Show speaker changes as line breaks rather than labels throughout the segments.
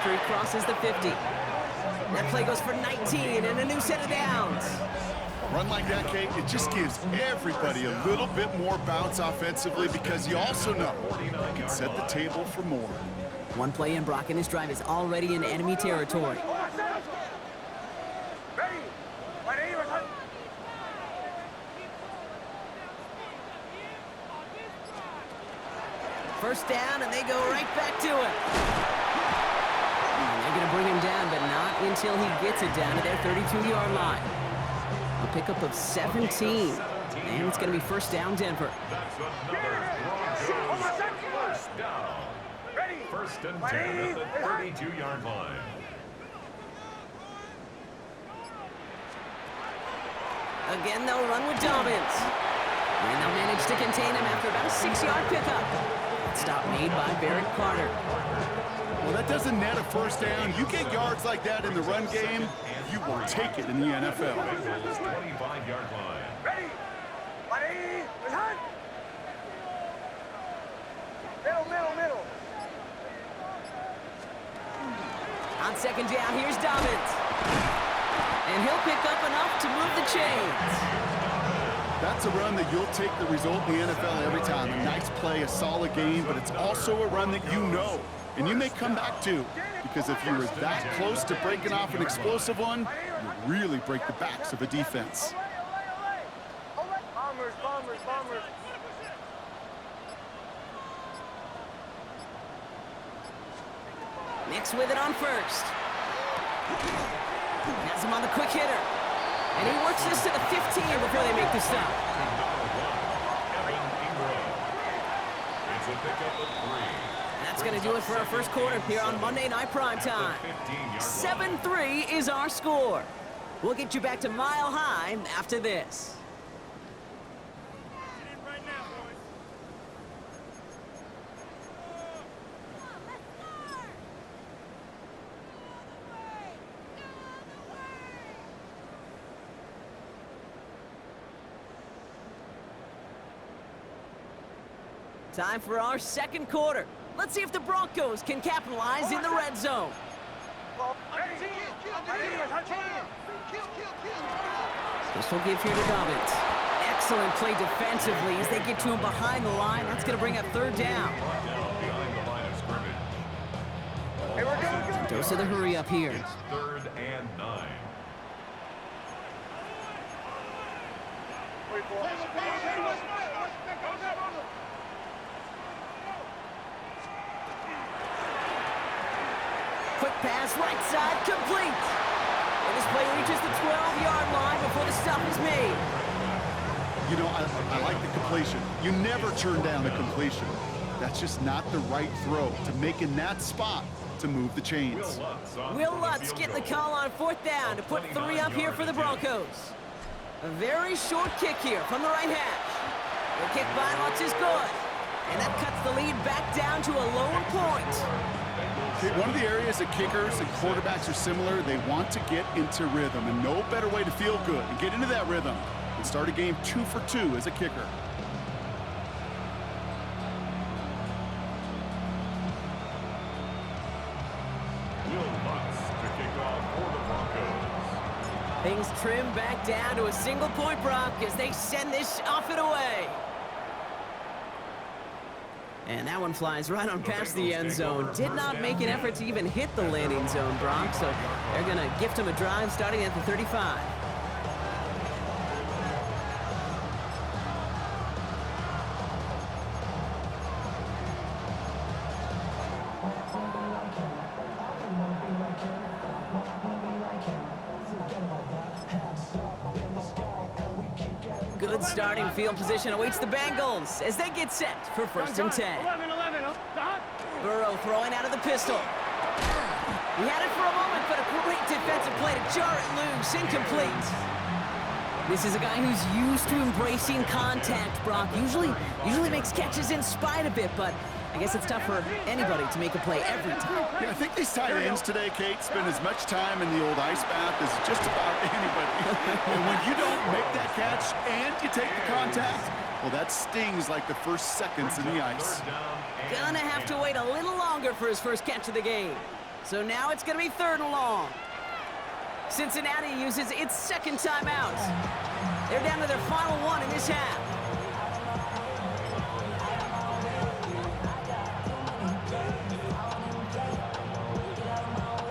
after he crosses the 50. That play goes for 19 and a new set of downs.
A run like that, Kate, it just gives everybody a little bit more bounce offensively because you also know you can set the table for more.
One play in, Brock, and his drive is already in enemy territory. First down, and they go right back to it. And they're going to bring him down, but not until he gets it down to their 32-yard line. A pickup of 17. And it's going to be first down, Denver.
First and 10 at the 32-yard line.
Again, they'll run with Dobbins. And they'll manage to contain him after about a 6-yard pickup. Stop made by Barrett Carter.
Well, that doesn't net a first down. You get yards like that in the run game, you will take it in the NFL.
25-yard line.
Middle.
On second down, here's Dobbins. And he'll pick up enough to move the chains.
That's a run that you'll take the result in the NFL every time. A nice play, a solid game, but it's also a run that you know, and you may come back to, because if you were that close to breaking off an explosive one, you really break the backs of a defense.
Bombers.
Mix with it on first. Has him on the quick hitter. And he works this to the 15 before they make the stop.
It's a pickup of 3.
That's going to do it for our first quarter here on Monday Night Primetime. 7-3 is our score. We'll get you back to Mile High after this. Time for our second quarter. Let's see if the Broncos can capitalize in the red zone. This will give here to Dobbins. Excellent play defensively as they get to him behind the line. That's going to bring up third down.
Behind the line of scrimmage.
Dose of the hurry up here.
It's 3rd and 9.
Quick pass, right side, complete. And this play reaches the 12-yard line before the stop is made.
You know, I like the completion. You never turn down a completion. That's just not the right throw to make in that spot to move the chains.
Will Lutz getting the call on fourth down to put 3 up here for the Broncos. A very short kick here from the right hash. The kick by Lutz is good. And that cuts the lead back down to a lower point.
One of the areas that kickers and quarterbacks are similar, they want to get into rhythm, and no better way to feel good and get into that rhythm than start a game 2 for 2 as a kicker.
Will Lutz to kick off for the Broncos.
Things trim back down to a single point, Brock, as they send this off and away. And that one flies right on past the end zone. Did not make an effort to even hit the landing zone, Brock, so they're going to gift him a drive starting at the 35. Good starting field position awaits the Bengals as they get set for first and 10. Burrow throwing out of the pistol. He had it for a moment, but a great defensive play to jar it loose, incomplete. This is a guy who's used to embracing contact, Brock. Usually makes catches in spite of it, but I guess it's tough for anybody to make a play every time.
Yeah, I think these tight ends today, Kate, spend as much time in the old ice bath as just about anybody. And when you don't make that catch and you take the contact, well, that stings like the first seconds in the ice.
Gonna have to wait a little longer for his first catch of the game. So now it's going to be 3rd and long. Cincinnati uses its 2nd timeout. They're down to their final one in this half.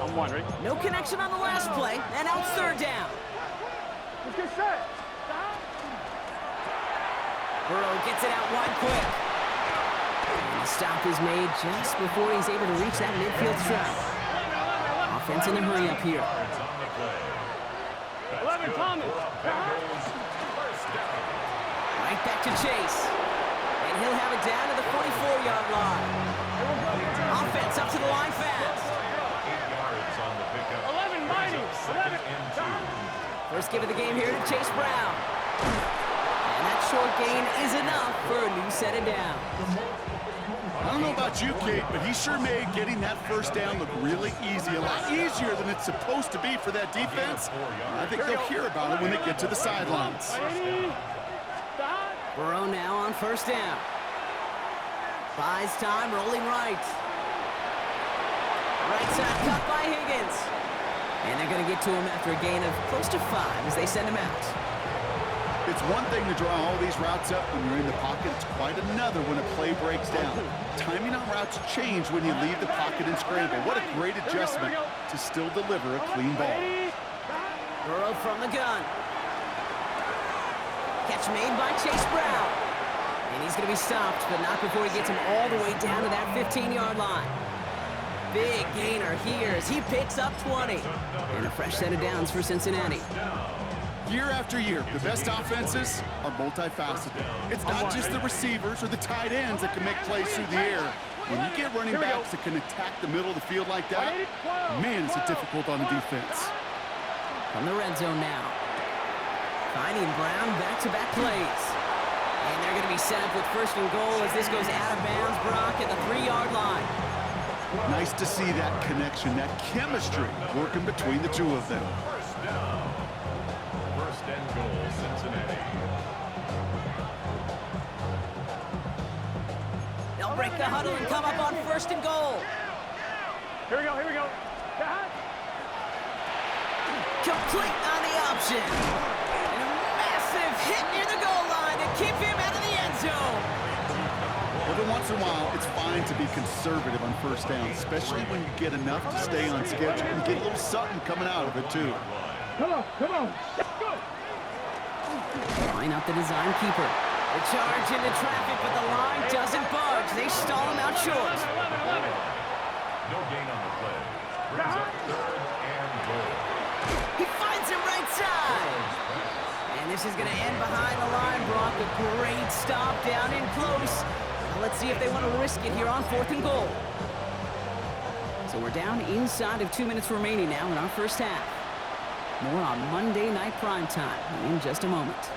I'm wondering.
No connection on the last play, and now it's 3rd down.
Let's get set.
Burrow gets it out wide quick. And the stop is made just before he's able to reach that midfield strike. Offense in a hurry up here.
11 Thomas.
Right back to Chase. And he'll have it down to the 44-yard line. Offense up to the line fast.
11 Mighty. 11.
First give of the game here to Chase Brown. And that short gain is enough for a new set of downs.
I don't know about you, Kate, but he sure made getting that 1st down look really easy. A lot easier than it's supposed to be for that defense. I think they'll hear about it when they get to the sidelines.
Burrow now on 1st down. Buys time, rolling right. Right side cut by Higgins. And they're going to get to him after a gain of close to 5 as they send him out.
It's one thing to draw all these routes up when you're in the pocket. It's quite another when a play breaks down. Timing on routes change when you leave the pocket and scramble. What a great adjustment to still deliver a clean ball.
Burrow from the gun. Catch made by Chase Brown. And he's going to be stopped, but not before he gets him all the way down to that 15-yard line. Big gainer here as he picks up 20. And a fresh set of downs for Cincinnati.
Year after year, the best offenses are multifaceted. It's not just the receivers or the tight ends that can make plays through the air. When you get running backs that can attack the middle of the field like that, man, is it difficult on the defense.
From the red zone now. Finding Brown back-to-back plays. And they're going to be set up with 1st and goal as this goes out of bounds. Brock at the 3-yard line.
Nice to see that connection, that chemistry working between the two of them.
1st and goal, Cincinnati.
They'll break the huddle and come up on 1st and goal.
Here we go, here we go.
Complete on the option. And a massive hit near the goal line to keep him out of the end zone.
Every once in a while, it's fine to be conservative on 1st down, especially when you get enough to stay on schedule and get a little something coming out of it, too.
Come on, come on.
Line up the design keeper. The charge into traffic, but the line doesn't budge. They stall him out short.
No gain on the play. Brings up 3rd and goal.
He finds him right side. And this is going to end behind the line, Brock. A great stop down in close. Now let's see if they want to risk it here on 4th and goal. So we're down inside of 2 minutes remaining now in our 1st half. More on Monday Night Primetime in just a moment.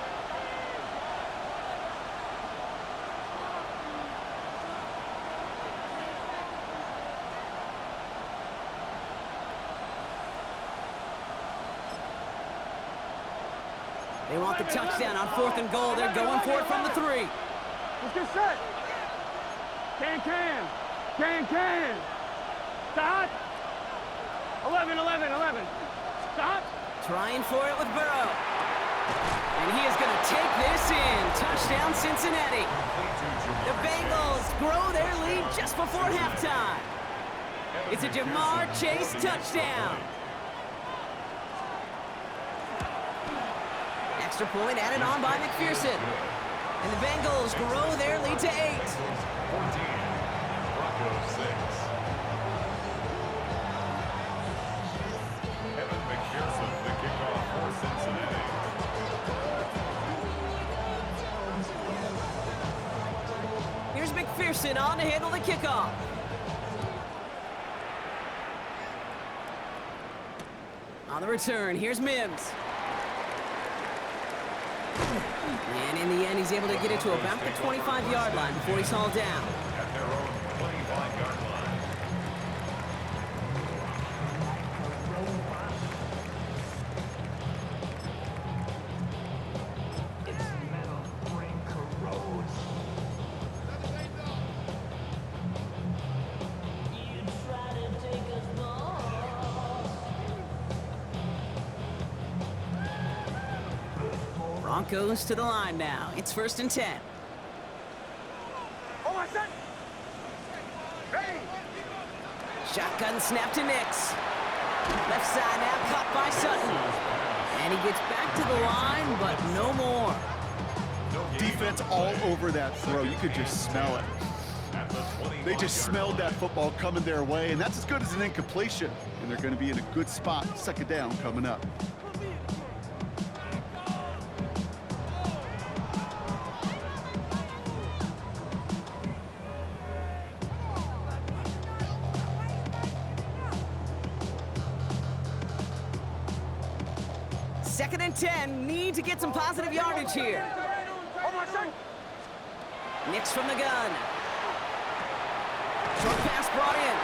They want the touchdown on 4th and goal. They're going for it from the 3.
Let's get set. Can. Stop. 11. Stop.
Trying for it with Burrow. And he is going to take this in. Touchdown, Cincinnati. The Bengals grow their lead just before halftime. It's a Jamar Chase touchdown. Extra point added on by McPherson. And the Bengals grow their lead to 8.
14. Broncos 6. McPherson, the kickoff for Cincinnati.
Here's McPherson on to handle the kickoff. On the return, here's Mims. And in the end, he's able to get it to about the 25-yard line before he's hauled down.
At their own 25-yard line.
Broncos to the line now. It's 1st and 10.
Oh, my son. Ready.
Shotgun snap to Nix. Left side now caught by Sutton. And he gets back to the line, but no more.
Defense all over that throw. You could just smell it. They just smelled that football coming their way, and that's as good as an incompletion. And they're going to be in a good spot. 2nd down coming up.
Second and 10. Need to get some positive yardage here.
Oh, my son.
Nix from the gun. Short pass brought in.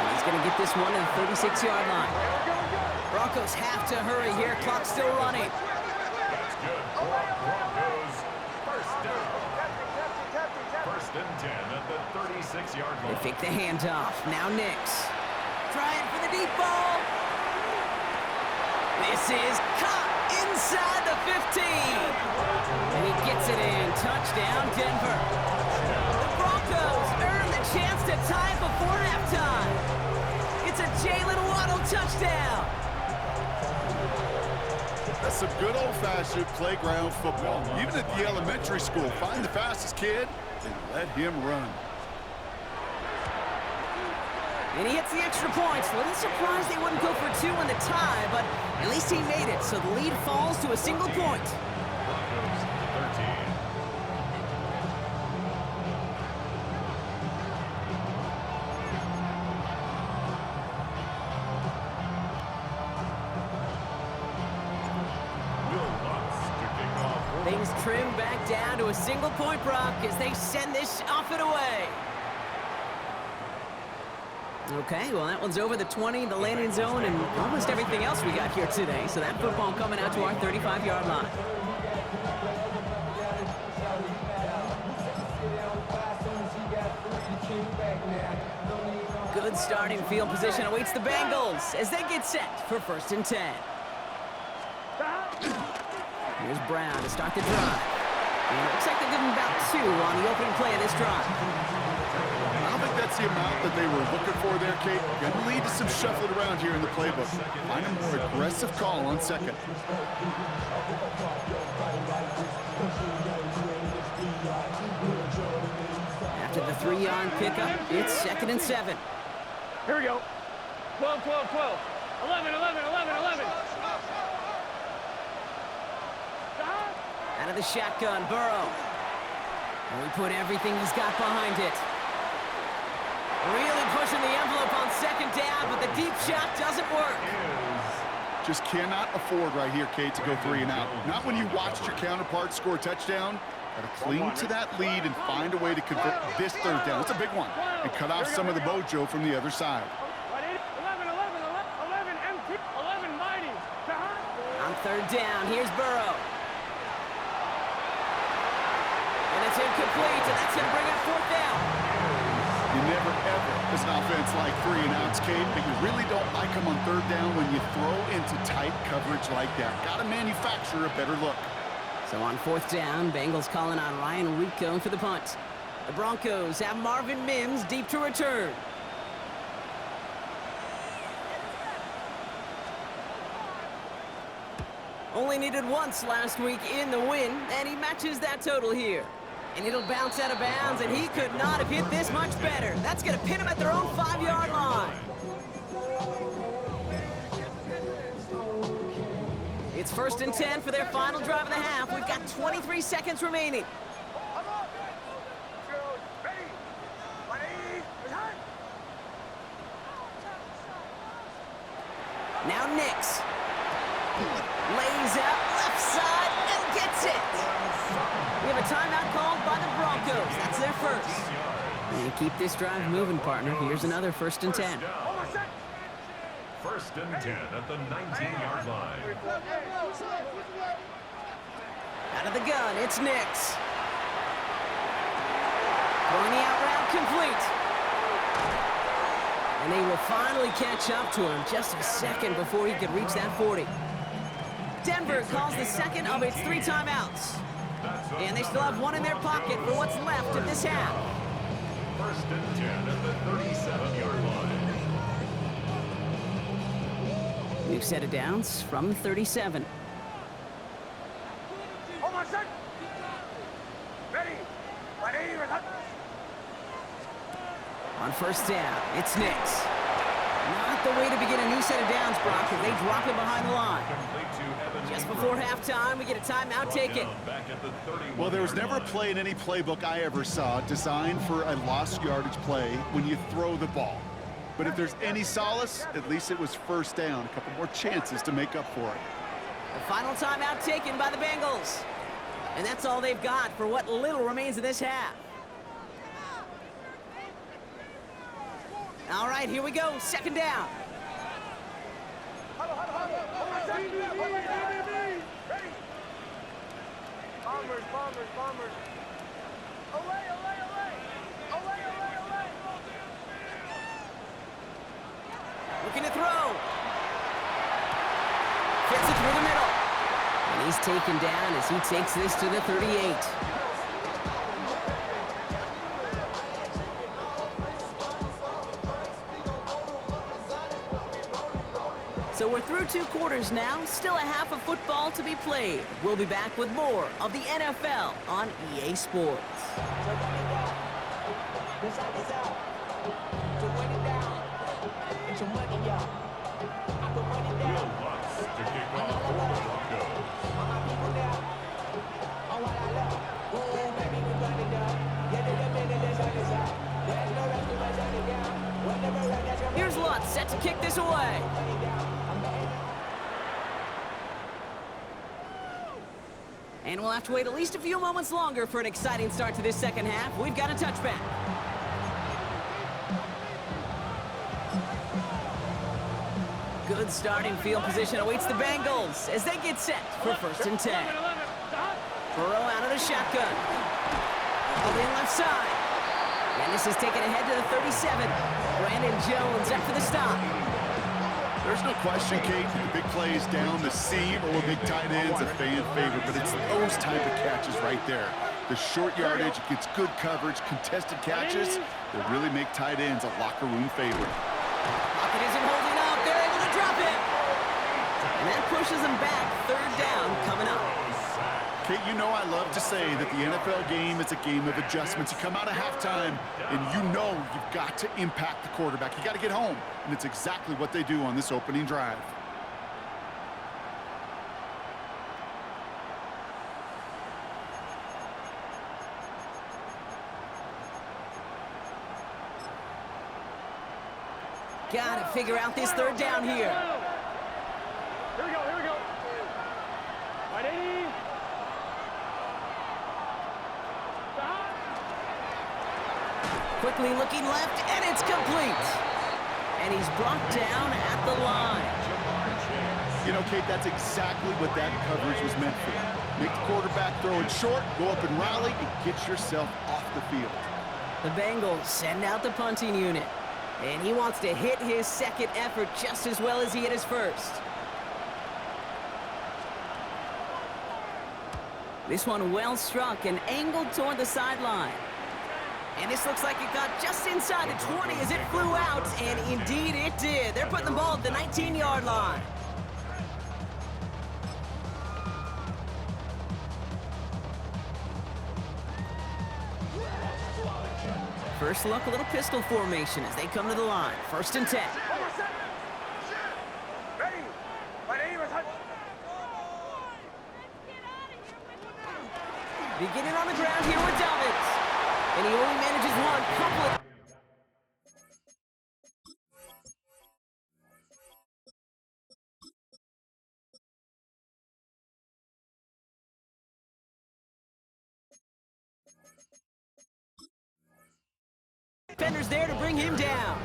And he's going to get this one to the 36-yard line. Broncos have to hurry here. Clock still running.
That's good for Broncos. First and 10 at the 36-yard
They
line.
fake the handoff. Now Nix. Trying for the deep ball. This is caught inside the 15. And he gets it in. Touchdown, Denver. The Broncos earn the chance to tie it before halftime. It's a Jalen Waddle touchdown.
That's some good old-fashioned playground football. Even at the elementary school, find the fastest kid and let him run.
And he hits the extra points. A little surprised they wouldn't go for 2 in the tie, but at least he made it, so the lead falls to a single point.
Broncos 13. Will Lutz to kick off.
Things trim back down to a single point, Brock, as they send this off and away. Okay, well, that one's over the 20, the landing zone, and almost everything else we got here today. So that football coming out to our 35-yard line. Good starting field position awaits the Bengals as they get set for 1st and 10. Here's Brown to start the drive. And it looks like they're giving about 2 on the opening play of this drive.
I don't think that's the amount that they were looking for there, Kate. Going to lead to some shuffling around here in the playbook. Find a more aggressive call on 2nd.
After the 3-yard pickup, it's 2nd and 7.
Here we go. 12, 12, 12. 11, 11, 11, 11.
Out of the shotgun, Burrow. And we put everything he's got behind it. Really pushing the envelope on 2nd down, but the deep shot doesn't work.
Just cannot afford right here, Kate, to go 3 and out. Not when you watched your counterpart score a touchdown. Got to cling to that lead and find a way to convert this 3rd down. It's a big one. And cut off some of the mojo from the other side.
11, 11, 11 empty, 11 mighty.
On 3rd down, here's Burrow. And it's incomplete, and that's going to bring up 4th down.
You never, ever, as an offense, like 3 and outs, Kate, but you really don't like them on 3rd down when you throw into tight coverage like that. Got to manufacture a better look.
So on 4th down, Bengals calling on Ryan Rico for the punt. The Broncos have Marvin Mims deep to return. Only needed once last week in the win, and he matches that total here. And it'll bounce out of bounds, and he could not have hit this much better. That's going to pin him at their own 5-yard line. It's 1st and 10 for their final drive of the half. We've got 23 seconds remaining. Now Nix. Lays out left side and gets it. We have a timeout called by the Broncos. That's their first. And keep this drive moving, partner. Here's another 1st and 10.
1st and 10 at the 19-yard line.
Out of the gun, it's Nix. Throwing the out route complete. And they will finally catch up to him just a second before he could reach that 40. Denver calls the second of its 3 timeouts. And they still have 1 in their pocket for what's left of this half.
First and 10 at the 37-yard line.
New set of downs from 37. On first down, it's Knicks. Not the way to begin a new set of downs, Brock, as they drop it behind the line. Just before halftime, we get a timeout taken.
Well, there was never a play in any playbook I ever saw designed for a lost yardage play when you throw the ball. But if there's any solace, at least it was first down. A couple more chances to make up for it.
The final timeout taken by the Bengals. And that's all they've got for what little remains of this half. All right, here we go. Second down.
Bombers. Away.
Looking to throw. Fits it through the middle. And he's taken down as he takes this to the 38. So we're through 2 quarters now, still a half of football to be played. We'll be back with more of the NFL on EA Sports.
Will Lutz to kick off for the Broncos.
Here's Lutz set to kick this away. And we'll have to wait at least a few moments longer for an exciting start to this second half. We've got a touchback. Good starting field position awaits the Bengals as they get set for first and 10. Burrow out of the shotgun. Pulled in left side. And this is taken ahead to the 37. Brandon Jones up for the stop.
There's no question, Kate, the big plays down the seam or big tight ends a fan favorite, but it's those type of catches right there. The short yardage, it gets good coverage, contested catches that really make tight ends a locker room favorite.
Pocket isn't holding up. They're able to drop it. And that pushes them back. Third down coming up.
Kate, you know I love to say that the NFL game is a game of adjustments. You come out of halftime, and you know you've got to impact the quarterback. You got to get home, and it's exactly what they do on this opening drive.
Got to figure out this third down here.
Here we go. Right, 80.
Quickly looking left, and it's complete. And he's brought down at the line.
You know, Kate, that's exactly what that coverage was meant for. Make the quarterback throw it short, go up and rally, and get yourself off the field.
The Bengals send out the punting unit. And he wants to hit his second effort just as well as he hit his first. This one well struck and angled toward the sideline. And this looks like it got just inside the 20 as it flew out, and indeed it did. They're putting the ball at the 19-yard line. First look, a little pistol formation as they come to the line. First and 10. Beginning on the ground here with Dobbins. And he only manages one couple of... defenders there to bring him down.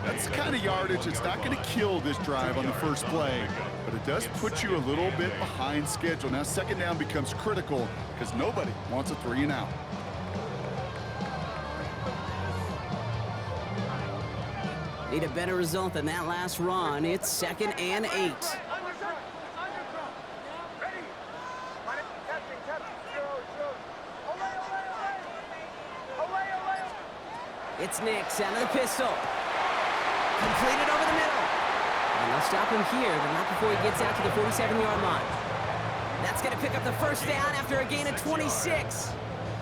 That's the kind of yardage that's not going to kill this drive on the first play, but it does put you a little bit behind schedule. Now second down becomes critical because nobody wants a 3 and out.
Need a better result than that last run. It's 2nd and 8. It's Nix out of the pistol. Completed over the middle. And they'll stop him here, but not before he gets out to the 47-yard line. That's going to pick up the first down after a gain of 26.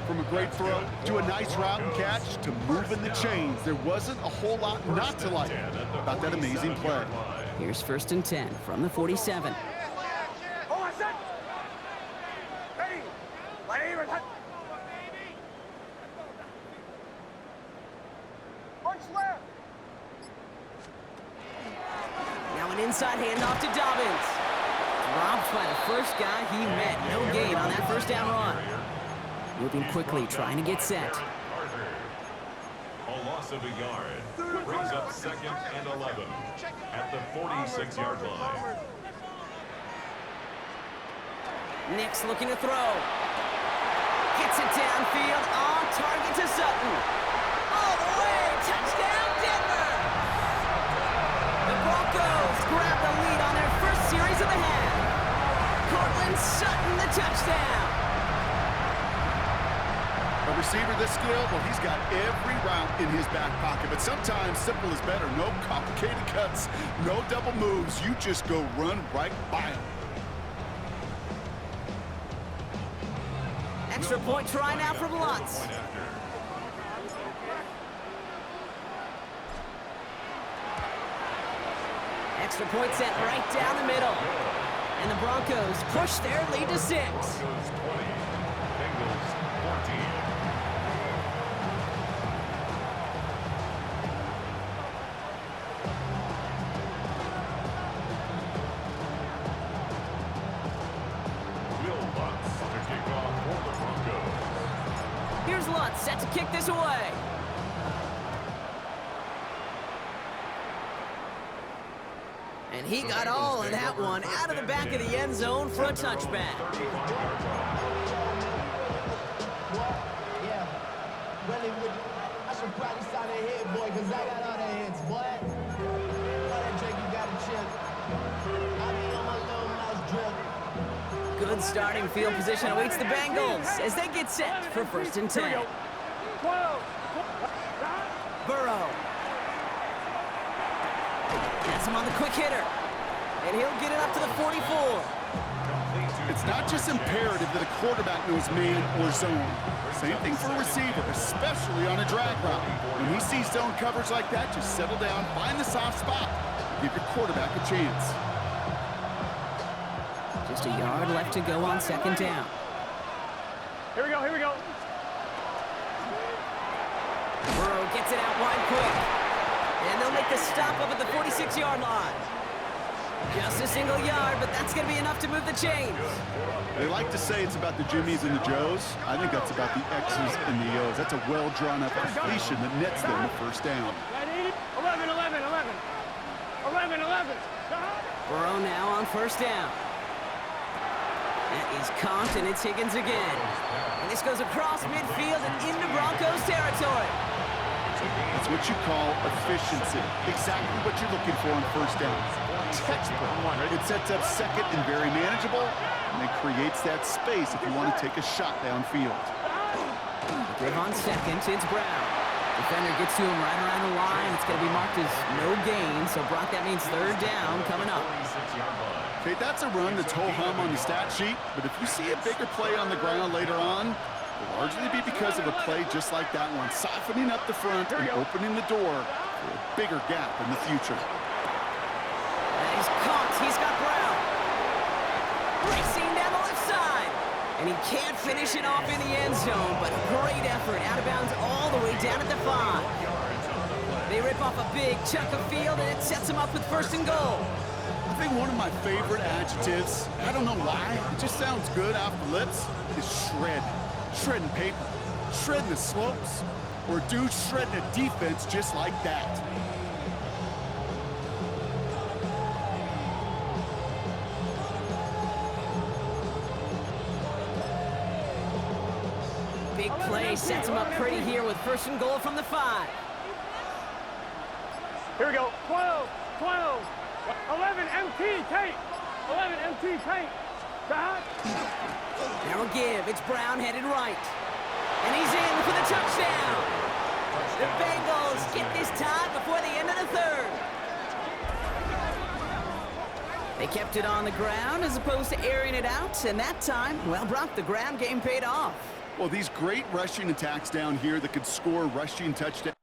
From a great throw to a nice route and catch to moving the chains, there wasn't a whole lot not to like about that amazing play.
Here's 1st and 10 from the 47. Now an inside handoff to Dobbins. Dropped by the first guy he met. No gain on that first down run. Moving quickly, trying to get set.
A loss of a yard. Brings up 2nd and 11 at the 46-yard line.
Nix looking to throw. Gets it downfield, on target to Sutton. All the way, touchdown Denver! The Broncos grab the lead on their first series of the half. Cortland Sutton the touchdown.
A receiver this skilled, well, he's got every route in his back pocket, but sometimes simple is better. No complicated cuts, no double moves. You just go run right by him.
Extra point try now from Lutz. Extra point set right down the middle. And the Broncos push their lead to 6.
Broncos 20, Bengals 14.
Here's Lutz set to kick this away. And he got all of that one out of the back of the end zone for a touchback.
Yeah, really, I should probably sign a hit, boy, because I got all the hits, boy. All that Drake, you got a chip. I be on my little mouse drip.
Good starting field position awaits the Bengals as they get set for 1st and 10. Burrow. That's him on the quick hitter. And he'll get it up to the 44.
It's not just imperative that a quarterback knows man or zone. Same thing for a receiver, especially on a drag route. When he sees zone coverage like that, just settle down, find the soft spot, give your quarterback a chance.
Just a yard left to go on 2nd down.
Here we go, here we go.
Burrow gets it out wide quick. And they'll make the stop up at the 46-yard line. Just a single yard, but that's going to be enough to move the chains.
They like to say it's about the Jimmies and the Joes. I think that's about the X's and the O's. That's a well-drawn-up completion that nets them the first down.
11, 11, 11. 11, 11.
Burrow now on 1st down. That is caught, and it's Higgins again. And this goes across midfield and into Broncos territory.
That's what you call efficiency. Exactly what you're looking for on 1st down. Textbook. It sets up 2nd and very manageable, and it creates that space if you want to take a shot downfield.
Give on 2nd, it's Brown. Defender gets to him right around the line. It's going to be marked as no gain, so Brock, that means 3rd down coming up.
Okay, that's a run that's ho-hum on the stat sheet, but if you see a bigger play on the ground later on, it'll largely be because of a play just like that one, softening up the front and opening the door for a bigger gap in the future.
And he's caught. He's got Brown. Racing down the left side. And he can't finish it off in the end zone, but a great effort. Out of bounds all the way down at the 5. They rip off a big chunk of field, and it sets them up with 1st and goal.
I think one of my favorite adjectives, I don't know why, it just sounds good off the lips, is shred. Shredding paper, shredding the slopes, or dude shredding a defense just like that.
Big play sets him up pretty here with 1st and goal from the 5.
Here we go. 12, 12. 11 MT tape. 11 MT tape.
Now a give. It's Brown headed right. And he's in for the touchdown. The Bengals get this time before the end of the third. They kept it on the ground as opposed to airing it out, and that time, well, Brock, the ground game paid off.
Well, these great rushing attacks down here that could score rushing touchdowns.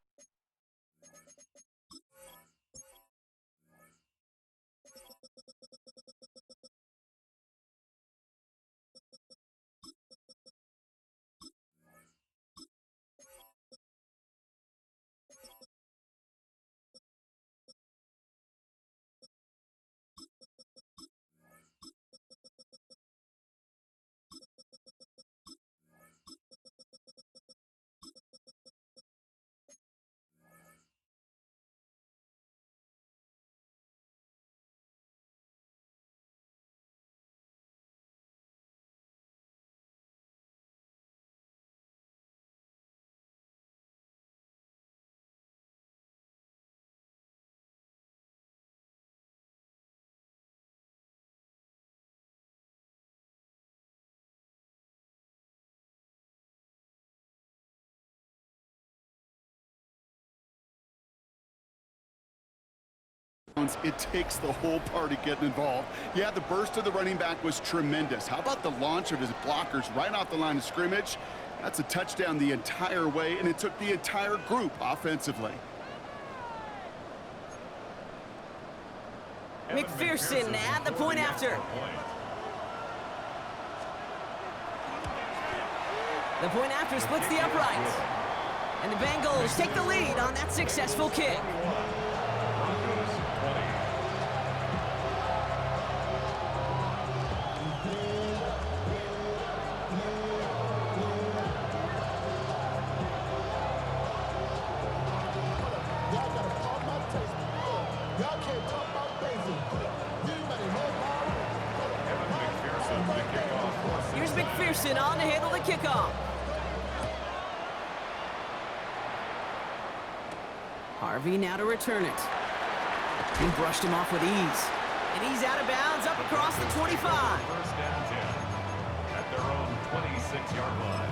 It takes the whole party getting involved. Yeah, the burst of the running back was tremendous. How about the launch of his blockers right off the line of scrimmage? That's a touchdown the entire way, and it took the entire group offensively.
McPherson at the point after. The point after splits the upright. And the Bengals take the lead on that successful kick. Here's McPherson on to handle the kickoff. Harvey now to return it. He brushed him off with ease. And he's out of bounds up across the 25.
First down 10 at their own 26-yard line.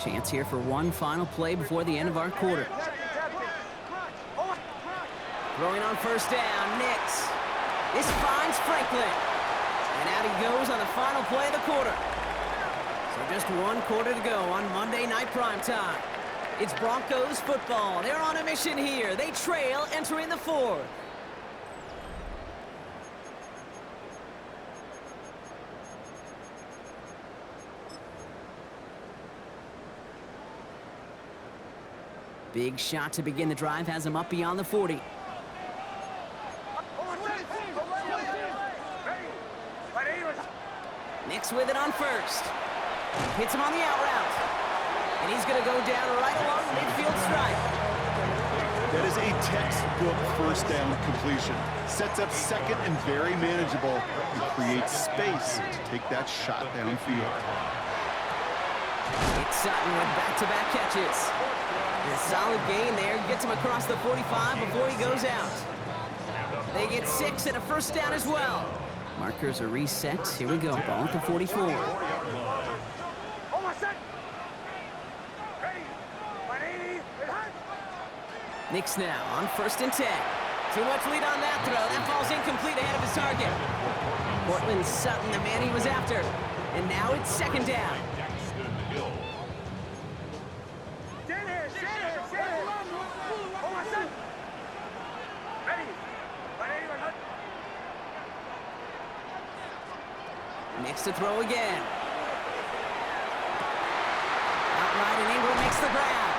Chance here for one final play before the end of our quarter. Throwing on first down, Nix. This finds Franklin. And out he goes on the final play of the quarter. So just one quarter to go on Monday Night Primetime. It's Broncos football. They're on a mission here. They trail entering the fourth. Big shot to begin the drive has him up beyond the 40. Nix with it on first. Hits him on the out route. And he's going to go down right along the midfield stripe.
That is a textbook first down completion. Sets up second and very manageable and creates space to take that shot downfield.
It's Sutton with back-to-back catches. A solid gain there, gets him across the 45 before he goes out. They get 6 and a first down as well. Markers are reset. Here we go, ball at the 44. Nix now on first and 10. Too much lead on that throw. That ball's incomplete ahead of his target. Portland Sutton, the man he was after. And now it's second down. Nix to throw again. Outright, and Ingram makes the grab.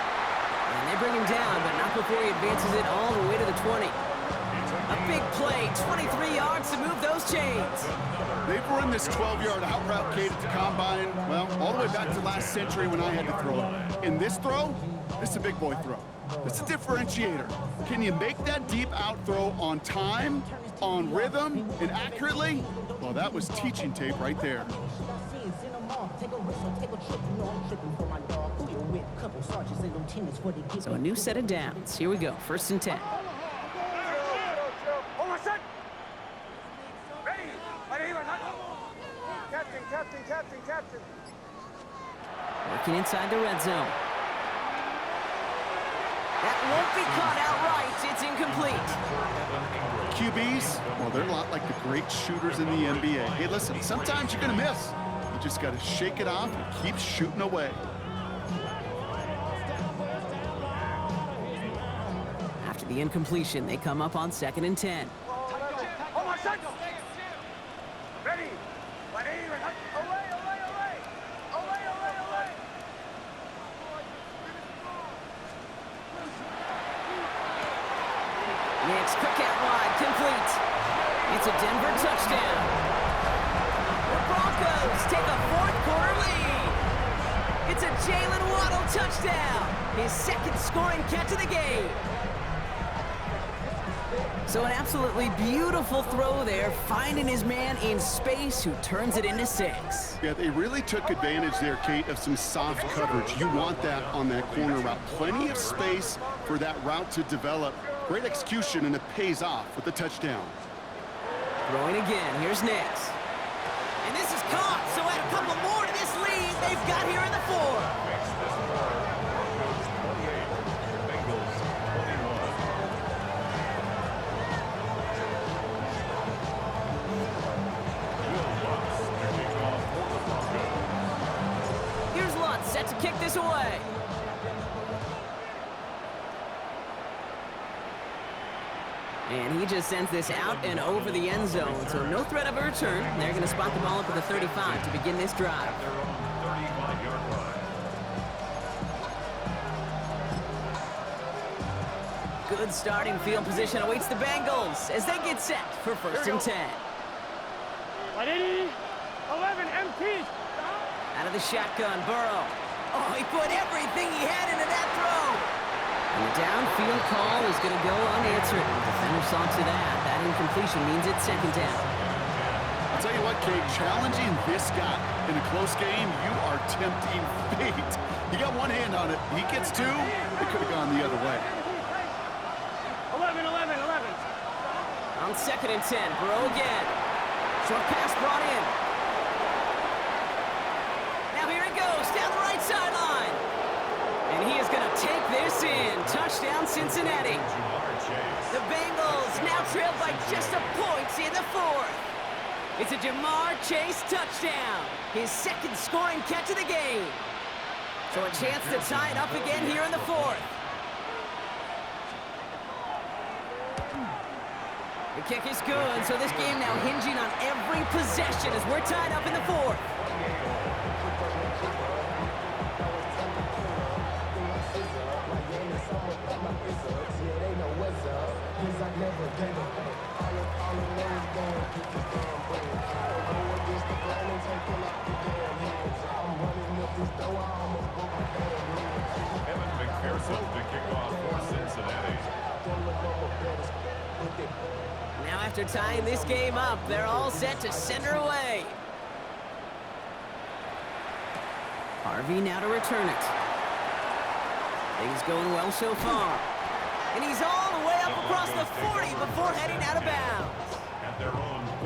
And they bring him down, but not before he advances it all the way to the 20. A big play, 23 yards to move those chains.
They've run this 12-yard out route Kate at the combine, well, all the way back to last century when I had to throw it. In this throw, this is a big boy throw. It's a differentiator. Can you make that deep out throw on time, on rhythm, and accurately? Well, that was teaching tape right there.
So a new set of downs. Here we go, 1st and 10.
Captain.
Working inside the red zone. That won't be caught outright. It's incomplete.
QBs, well, they're a lot like the great shooters in the NBA. Hey, listen, sometimes you're going to miss. You just got to shake it off and keep shooting away.
After the incompletion, they come up on 2nd and 10. Quick out wide, complete. It's a Denver touchdown. The Broncos take a 4th quarter lead. It's a Jalen Waddle touchdown. His 2nd scoring catch of the game. So an absolutely beautiful throw there, finding his man in space who turns it into 6.
Yeah, they really took advantage there, Kate, of some soft coverage. You want that on that corner route. Plenty of space for that route to develop. Great execution, and it pays off with the touchdown.
Throwing again. Here's Nix. And this is caught, so add a couple more to this lead they've got here in the 4th. Here's Lutz set to kick this away. And he just sends this out and over the end zone, so no threat of a return. They're going to spot the ball up at the 35 to begin this drive. Good starting field position awaits the Bengals as they get set for 1st and 10.
11 MT.
Out of the shotgun, Burrow. Oh, he put everything he had into that throw. And the downfield call is going to go unanswered. The defender saw to that. That incompletion means it's 2nd down.
I'll tell you what, Kate, challenging this guy in a close game, you are tempting fate. He got one hand on it. He gets 2. It could have gone the other way.
11.
On 2nd and 10, Burrow again. Short pass brought in. Now here it goes, down the right sideline. And he is going to take this in. Touchdown, Cincinnati. The Bengals now trail by just a point in the 4th. It's a Jamar Chase touchdown. His 2nd scoring catch of the game. So a chance to tie it up again here in the 4th. The kick is good, so this game now hinging on every possession as we're tied up in the 4th. Now after tying this game up, they're all set to send her away. Harvey now to return it. Things going well so far. And he's all the way up across the 40 before heading out of bounds.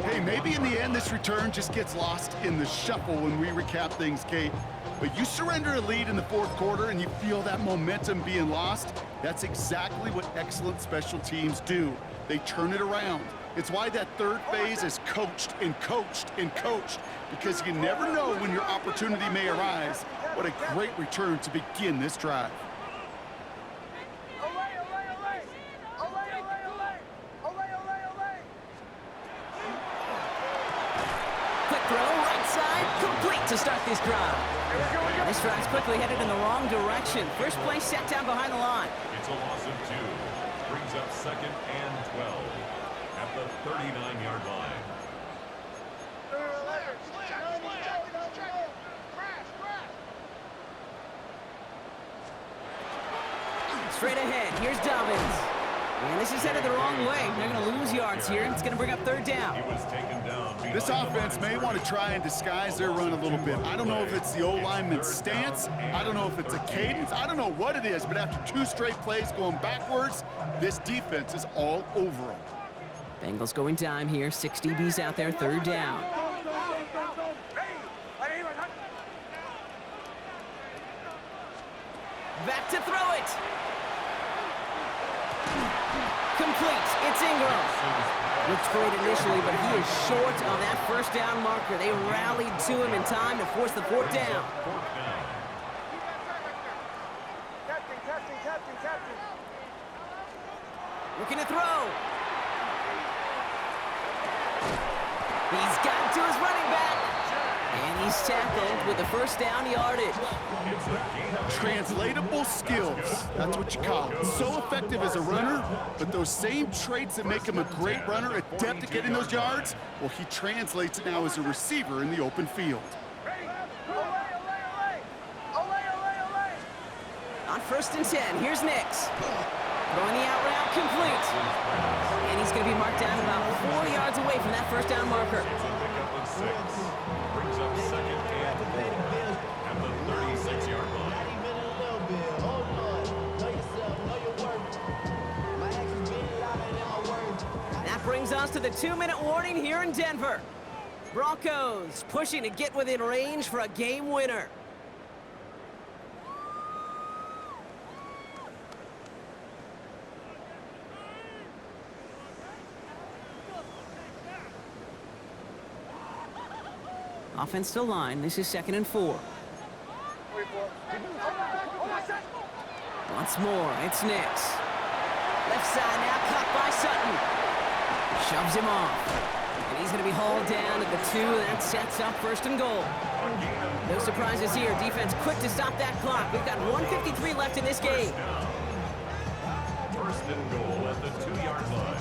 Hey, maybe in the end this return just gets lost in the shuffle when we recap things, Kate. But you surrender a lead in the 4th quarter and you feel that momentum being lost. That's exactly what excellent special teams do. They turn it around. It's why that 3rd phase is coached and coached and coached, because you never know when your opportunity may arise. What a great return to begin this drive.
Quick throw, right side, complete to start this drive. This drive's quickly headed in the wrong direction. First play set down behind the line.
It's a loss of 2. Brings up 2nd and 12 at the 39-yard line.
Straight ahead, here's Dobbins. And this is headed the wrong way. They're going to lose yards here. It's going to bring up 3rd down.
He was taken down
This offense may want to try and disguise their run a little bit. I don't know if it's the O-lineman's stance. I don't know if it's a cadence. I don't know what it is, but after 2 straight plays going backwards, this defense is all over them.
Bengals going dime here. 6 DBs out there, 3rd down. Back to throw it. Complete. It's Ingram. Looks great initially, but he is short on that 1st down marker. They rallied to him in time to force the 4th down.
Captain.
Looking to throw. He's got it to his running back. And he's tackled with the 1st down yardage.
Translatable skills. That's what you call it. So effective as a runner, but those same traits that make him a great runner, adept at getting those yards, well, he translates it now as a receiver in the open field.
On 1st and 10, here's Nix. Throwing the out route complete. And he's going to be marked down about 4 yards away from that 1st down marker.
Pickup of 6. Brings up 2nd and 4 at the 36-yard line.
Not even a little bit. Hold on. Know yourself, know your worth. My actions be louder than my words.
That brings us to the 2-minute warning here in Denver. Broncos pushing to get within range for a game winner. Offense to line. This is 2nd and 4. Once more, it's Nix. Left side now, caught by Sutton. Shoves him off. And he's going to be hauled down at the 2, and that sets up 1st and goal. No surprises here. Defense quick to stop that clock. We've got 1:53 left in this game.
1st and goal at the 2-yard line.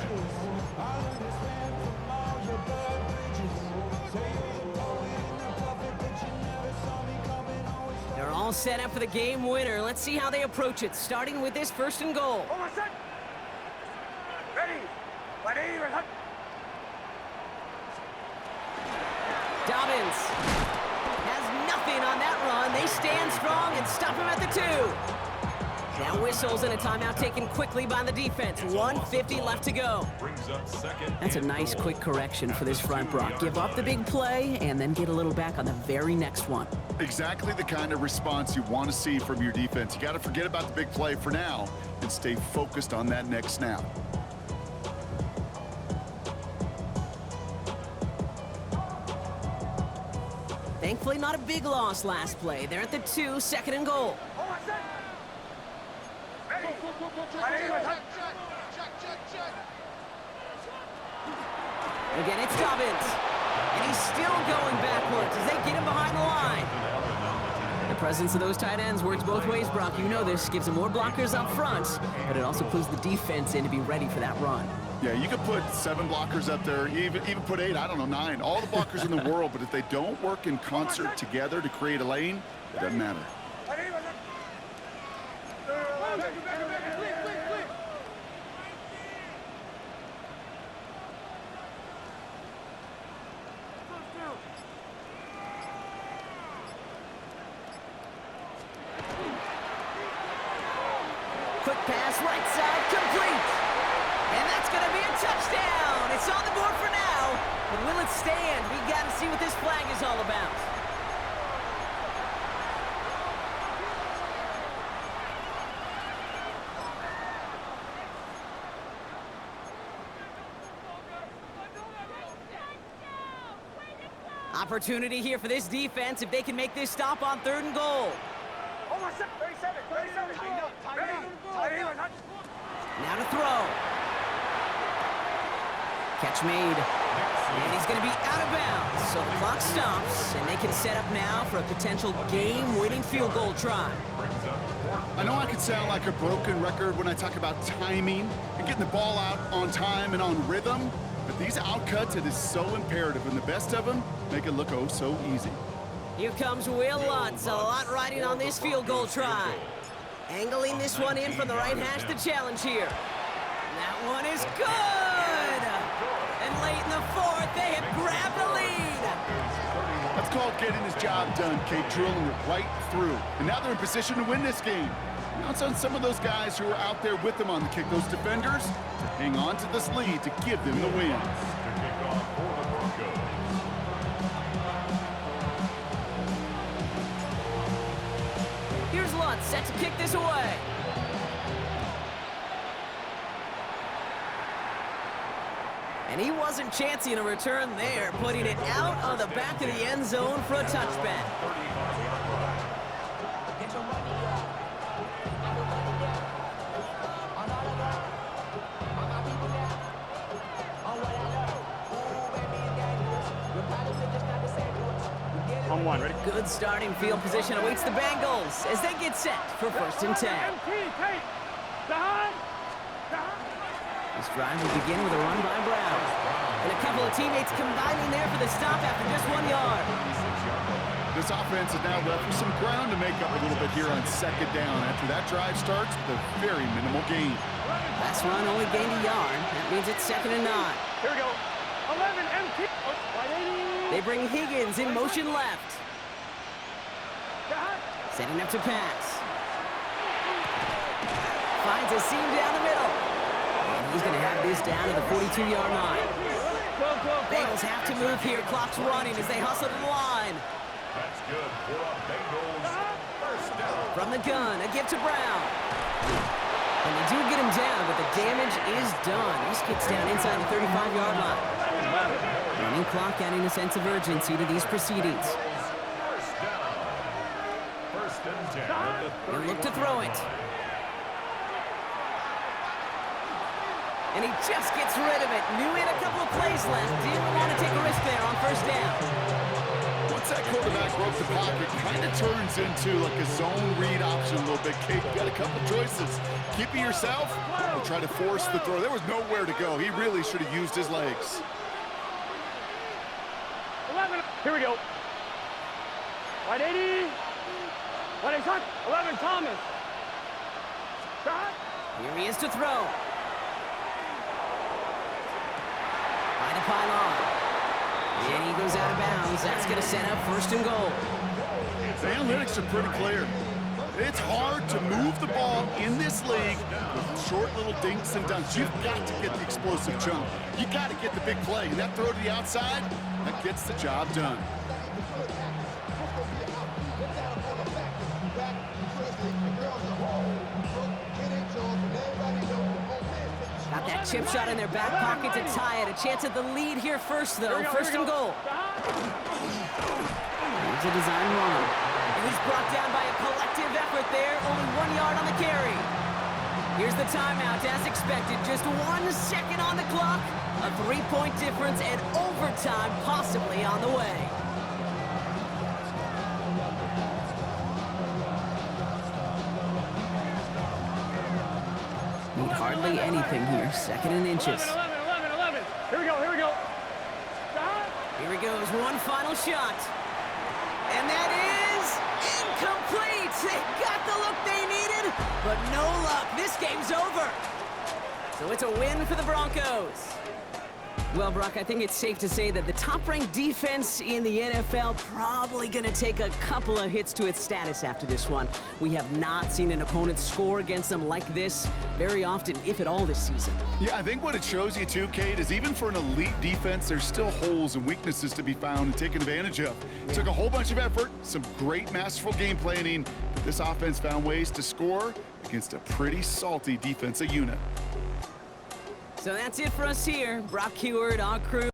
They're all set up for the game winner. Let's see how they approach it, starting with this 1st and goal. Dobbins has nothing on that run. They stand strong and stop him at the 2. Now whistles and a timeout taken quickly by the defense. 1:50 left to go.
Brings up 2nd.
That's a nice quick correction for this front, Brock. Give up the big play and then get a little back on the very next one.
Exactly the kind of response you want to see from your defense. You got to forget about the big play for now and stay focused on that next snap.
Thankfully, not a big loss last play. They're at the 2, 2nd and goal. Again, it's Dobbins. And he's still going backwards as they get him behind the line. The presence of those tight ends works both ways, Brock. You know this. Gives them more blockers up front, but it also clues the defense in to be ready for that run.
Yeah, you could put 7 blockers up there, even put 8, I don't know, 9. All the blockers in the world, but if they don't work in concert together to create a lane, it doesn't matter.
Quick pass, right side, complete. And that's going to be a touchdown. It's on the board for now. But will it stand? We got to see what this flag is all about. Opportunity here for this defense if they can make this stop on 3rd and goal. Now to throw. Catch made. And he's going to be out of bounds. So the clock stops, and they can set up now for a potential game-winning field goal try.
I know I could sound like a broken record when I talk about timing and getting the ball out on time and on rhythm, but these outcuts, it is so imperative, and the best of them make it look oh so easy.
Here comes Will Lutz, a lot riding on this field goal try. Angling this one in from the right hash, the challenge here. That one is good! And late in the 4th, they have grabbed the lead.
called getting his job done, Kate, drilling it right through. And now they're in position to win this game. Now it's on some of those guys who are out there with them on the kick, those defenders, to hang on to this lead to give them the win.
To kick off for the Broncos.
Here's Lutz set to kick this away. And he wasn't chancing a return there, putting it out on the back of the end zone for a touchback.
35-yard run.
Get your money up. I will money down. On all of that. On my people now. On what I know. Ooh, baby, it's dangerous. Your problems are just not the same to us.
On one, ready?
Good starting field position awaits the Bengals as they get set for 1st and 10.
MT, Tate. Behind.
This drive will begin with a run by Brown. And a couple of teammates combining there for the stop after just 1 yard.
36-yard line.
This offense is now left with some ground to make up a little bit here on 2nd down after that drive starts with a very minimal gain.
Last run only gained a yard. That means it's 2nd and 9.
Here we go. 11, MT. Wide 80.
They bring Higgins in motion left.
Behind.
Setting up to pass. Finds a seam down the middle. And he's going to have this down to the 42-yard line. Bengals have to move here. Clock's running as they hustle to the line.
That's good for the Bengals. First down.
From the gun, a give to Brown. And they do get him down, but the damage is done. This gets down inside the 35-yard line. Running clock adding a sense of urgency to these proceedings.
First down. 1st and 10 at the
He'll look to
31-yard
throw it.
line.
And he just gets rid of it. Knew he had a couple of plays left. Didn't want to take a risk there on 1st down.
Once that quarterback broke the pocket, kind of turns into like a zone read option a little bit. Kate, you got a couple choices. Keep it yourself or try to force the throw. There was nowhere to go. He really should have used his legs.
11. Here we go. Wide 80. Wide 80. 11, Thomas. Shot.
Here he is to throw. By the pylon. And he goes out of bounds. That's going to set up 1st and goal.
The analytics are pretty clear. It's hard to move the ball in this league with short little dinks and dunks. You've got to get the explosive jump. You got to get the big play. And that throw to the outside, that gets the job done.
Got that chip shot in their back pocket to tie it. A chance at the lead here first, though. 1st and goal. Here's a design run. And he's brought down by a collective effort there. Only 1 yard on the carry. Here's the timeout, as expected. Just 1 second on the clock. A 3-point difference and overtime possibly on the way. Need hardly anything here. 2nd and inches.
11. Here we go.
Here he goes. One final shot. And that is incomplete. They got the look they needed, but no luck. This game's over. So it's a win for the Broncos. Well, Brock, I think it's safe to say that the top-ranked defense in the NFL probably going to take a couple of hits to its status after this one. We have not seen an opponent score against them like this very often, if at all, this season.
Yeah, I think what it shows you too, Kate, is even for an elite defense, there's still holes and weaknesses to be found and taken advantage of. It took a whole bunch of effort, some great masterful game planning, but this offense found ways to score against a pretty salty defensive unit.
So that's it for us here. Brock Heward, our crew.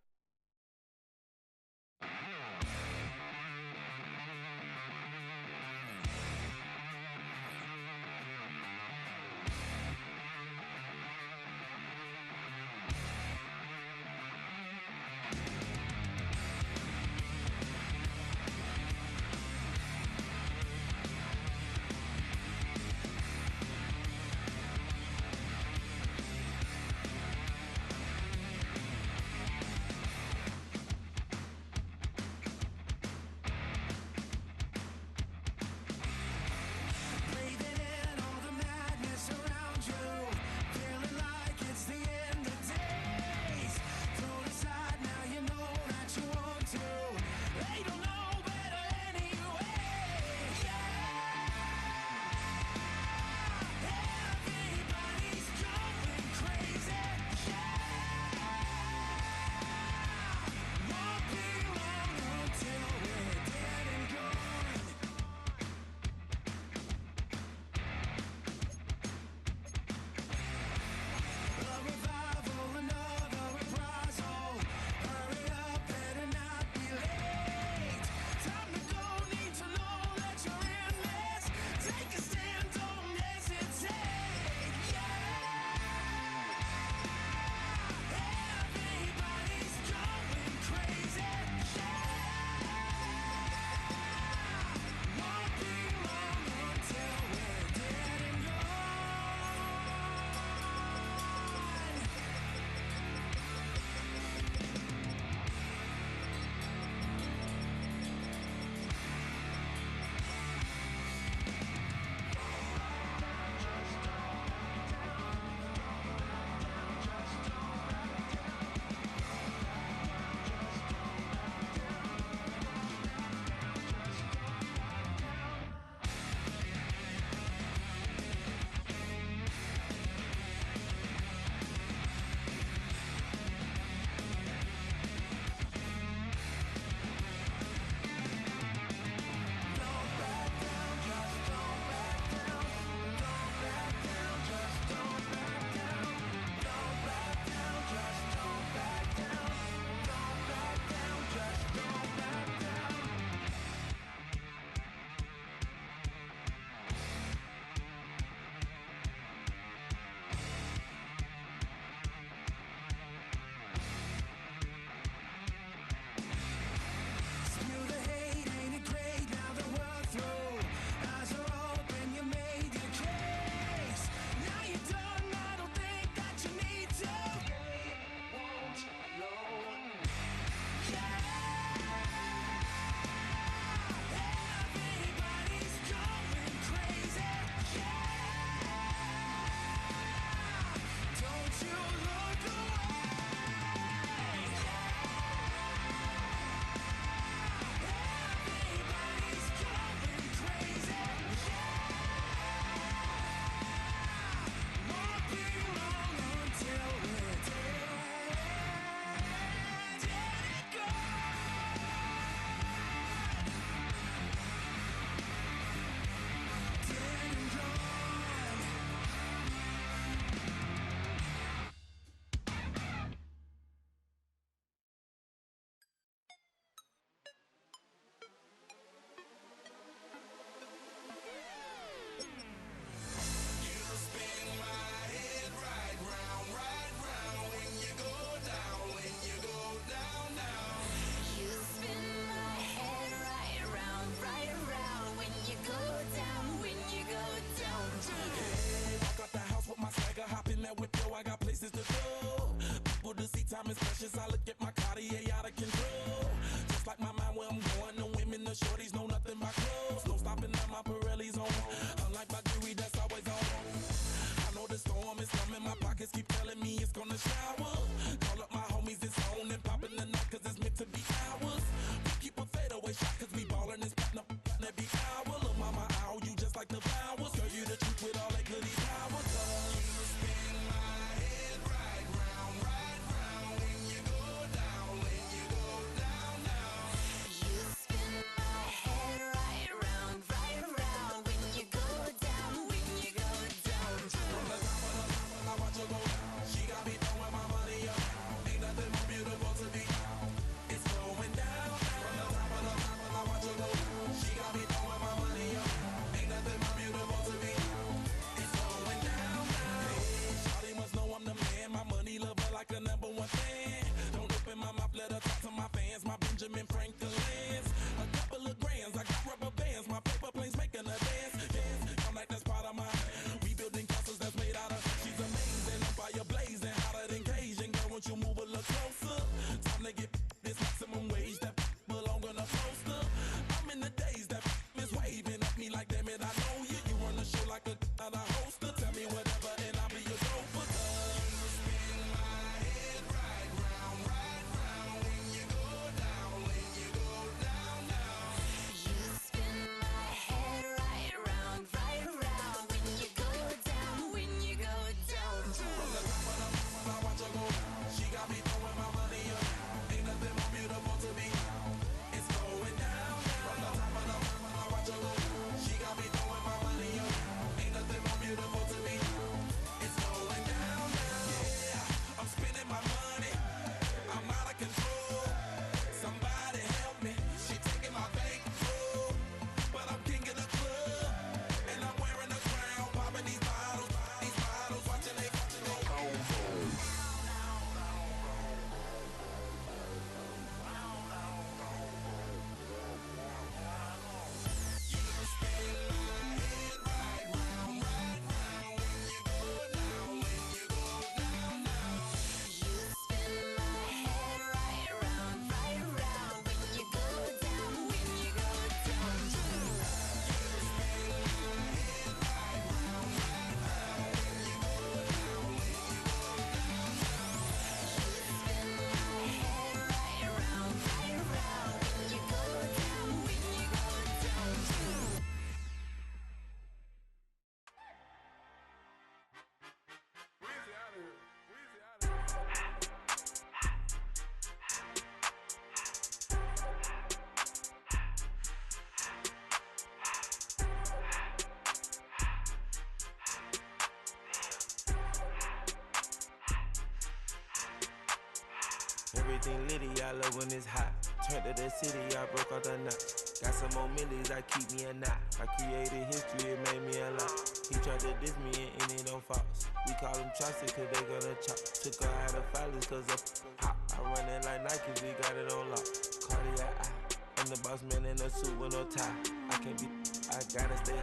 Everything litty, I love when it's hot. Turned to the city, I broke all the knots. Got some more millies, I keep me a knot. I created history, it made me a lot. He tried to diss me and it don't false. We call them chopsticks cause they gonna chop. Took her out of filers cause of hot. I run it like Nike, we got it on lock. Cardiac eye. I'm the boss man in a suit with no tie. I can't be, I gotta stay.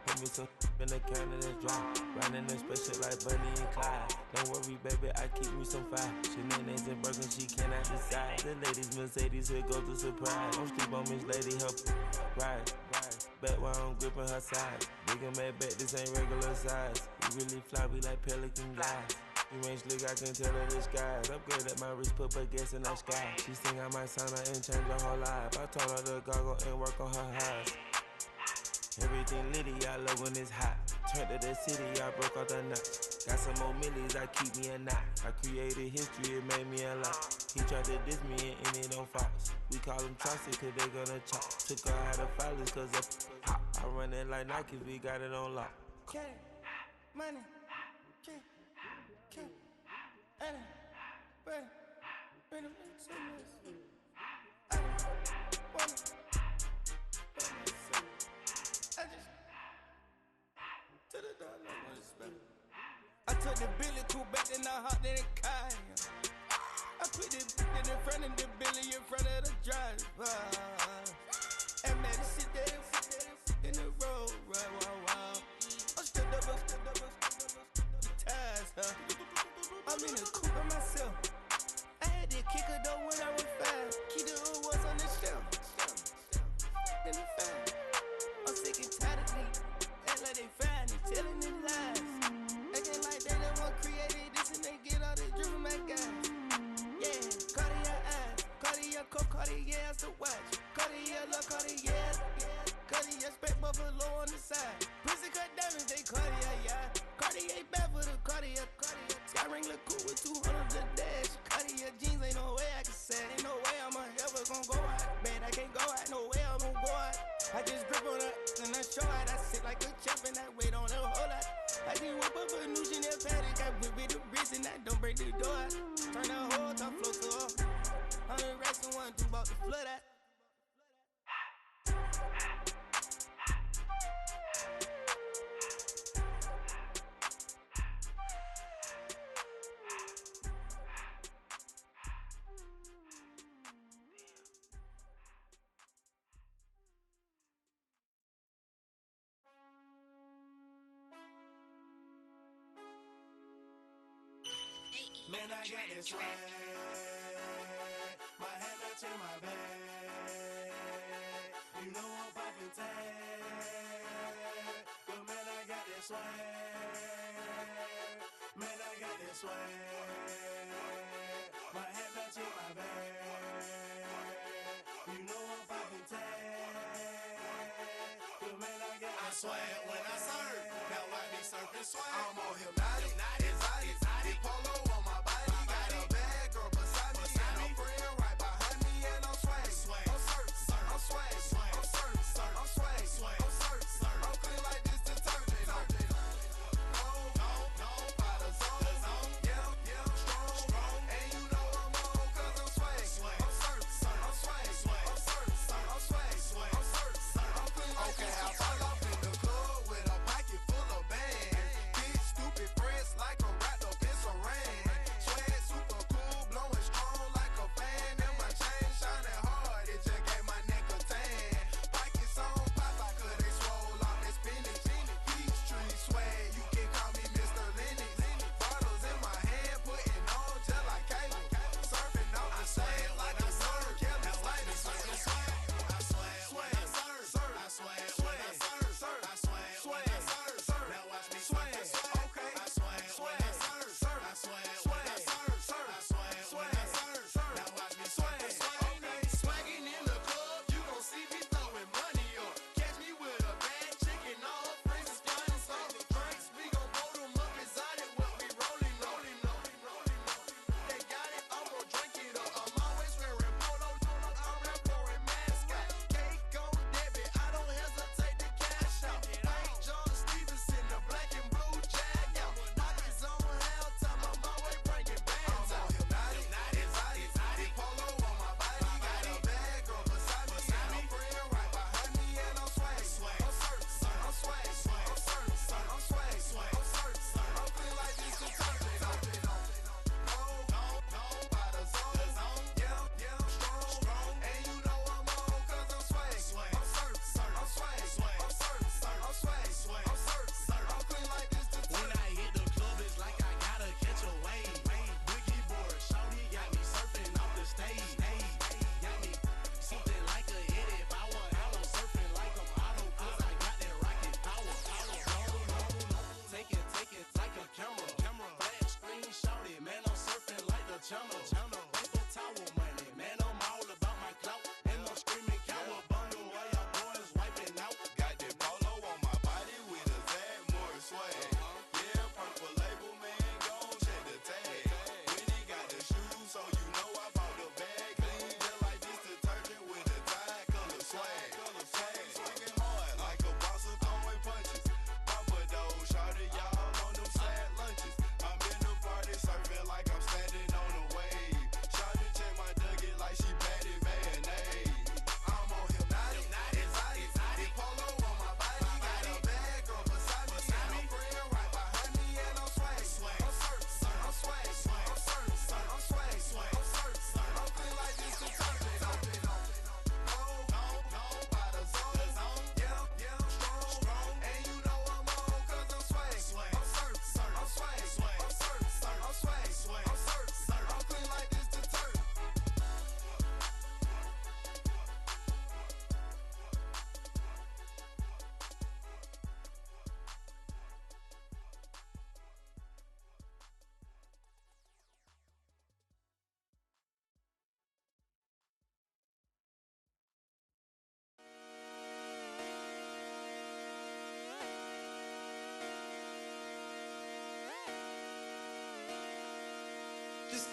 Put me some in the can and it's dry. Riding in special like Bunny and Clyde. Don't worry, baby, I keep me some fire. Shenanigans and Birkin, she cannot decide. The ladies Mercedes, here goes the surprise. Don't sleep on Miss Lady, help ride. Back while I'm gripping her side. Big and mad back, this ain't regular size. We really fly, we like pelican guys. You ain't slick, I can tell her disguise. Upgrade at my wrist, put baguettes in the sky. She sing I might sign her and change her whole life. I told her to goggle and work on her eyes. Everything litty, I love when it's hot. Turned to the city, I broke all the knots. Got some more millies, I keep me a knot. I created history, it made me a lot. He tried to diss me and it don't false. We call them chopsticks cause they gonna chop. Took her out of filers cause of hot. I run it like Nike, we got it on lock.
Money, money, I took the Billy cool back and I hopped in the car. I put the in front of the Billy in front of the driver. And made it sit there in the road, right, wow. I'm still double, ties, huh? I'm in the coupe by myself. I had that kicker though when I was 5. Key the hood was on the shelf. In the fan. I'm sick and tired of these. Act like they fine and telling them lies. Acting like they the one created this and they get all this drip from my guys. Yeah, Cartier eyes, Cartier coat, Cartier has to watch. Cartier look, Cartier, Cartier spec buffalo on the side. Pussy cut diamonds, they Cartier, yeah. Cartier bad for the Cartier. Sky ring look cool with 200 the dash. Cartier jeans, ain't no way I can say. Ain't no way I'm ever gonna go out. Man, I can't go out, no way I'm gonna go out. I just grip on her and I show out. I sit like a champ and I wait on her whole lot. I just whip up a new Chanel paddock. I whip with the wrist and I don't break the door out. Turn the whole top floor to her. 100 racks and 1, 2 about to flood out.
Man, I got this swag. My head up in my bag. You know I'm poppin' tag. But man, I got this swag. Man, I got this swag. My head up in my bag. You know I'm poppin' tag. But man, I swag when I serve. Now I be surfing swag. I'm on hypnotic, exotic, polo on my body. Got a bad girl beside me, and a friend right behind me, and I'm swag. I'm surf, I'm swag, I'm surf, I'm swag, I'm surf, I'm clean like this detergent. No, by the zone, yeah, strong, and you know I'm on 'cause I'm swag. I'm surf, I'm swag, I'm surf, I'm swag, I'm surf, I'm clean like this. Okay, I fall off in the club with a pocket full of bands. Big stupid friends like I'm wrapped up in saran.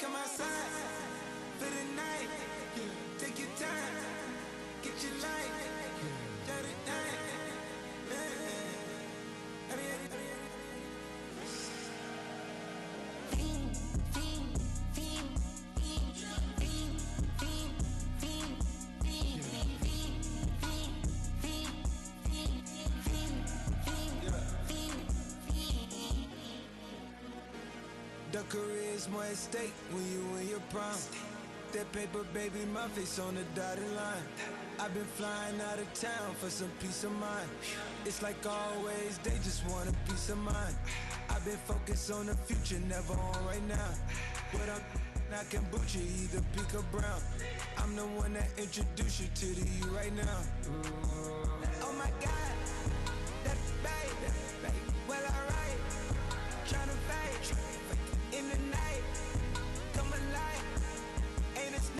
come outside for the night. Take your time, get your light. Shut it down. The career's more at stake when you in your prime. That paper, baby, my face on the dotted line. I've been flying out of town for some peace of mind. It's like always, they just want a peace of mind. I've been focused on the future, never on right now. But I'm not kombucha, either pink or brown. I'm the one that introduced you to the you right now. Oh my God, that baby, well alright, tryna fade.